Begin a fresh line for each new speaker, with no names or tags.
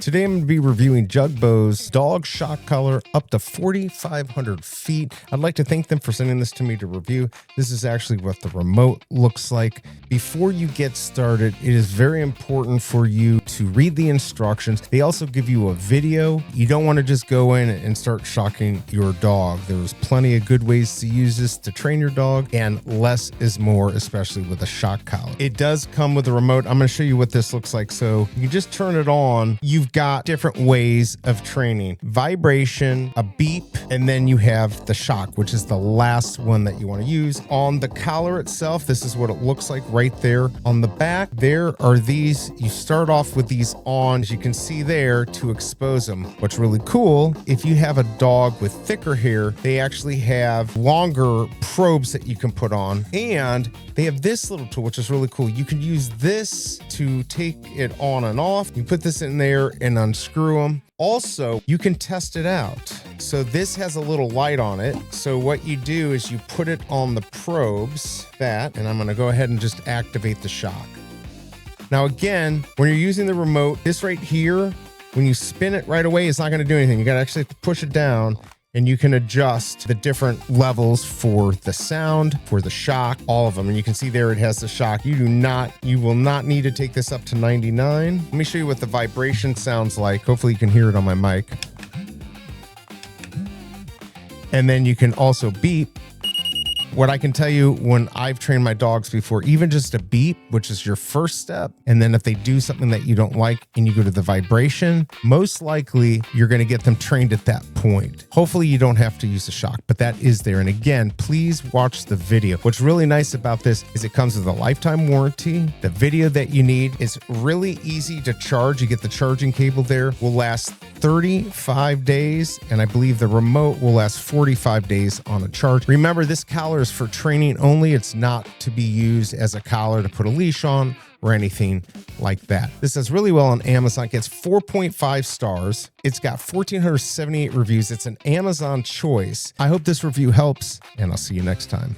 Today I'm going to be reviewing Jugbow's dog shock collar up to 4,500 feet. I'd like to thank them for sending this to me to review. This is actually what the remote looks like. Before you get started, it is very important for you to read the instructions. They also give you a video. You don't want to just go in and start shocking your dog. There's plenty of good ways to use this to train your dog, and less is more, especially with a shock collar. It does come with a remote. I'm going to show you what this looks like. So you just turn it on. You've got different ways of training: vibration, a beep, and then you have the shock, which is the last one that you want to use. On the collar itself, this is what it looks like right there. On the back, there are these. You start off with these on, as you can see there, to expose them. What's really cool, if you have a dog with thicker hair, they actually have longer probes that you can put on, and they have this little tool, which is really cool. You can use this to take it on and off. You put this in there and unscrew them. Also, you can test it out. So this has a little light on it. So what you do is you put it on the probes, and I'm going to go ahead and just activate the shock. Now again, when you're using the remote, this right here, when you spin it right away, it's not going to do anything. You got to actually push it down, and you can adjust the different levels for the sound, for the shock, all of them. And you can see there it has the shock. You will not need to take this up to 99. Let me show you what the vibration sounds like. Hopefully you can hear it on my mic. And then you can also beep. What I can tell you, when I've trained my dogs before, even just a beep, which is your first step, and then if they do something that you don't like and you go to the vibration, most likely you're going to get them trained at that point. Hopefully you don't have to use the shock, but that is there. And again, please watch the video. What's really nice about this is it comes with a lifetime warranty. The video that you need is really easy to charge. You get the charging cable there, will last 35 days, and I believe the remote will last 45 days on a charge. Remember, this collar is for training only. It's not to be used as a collar to put a leash on or anything like that. This does really well on Amazon. It gets 4.5 stars. It's got 1,478 reviews. It's an Amazon choice. I hope this review helps, and I'll see you next time.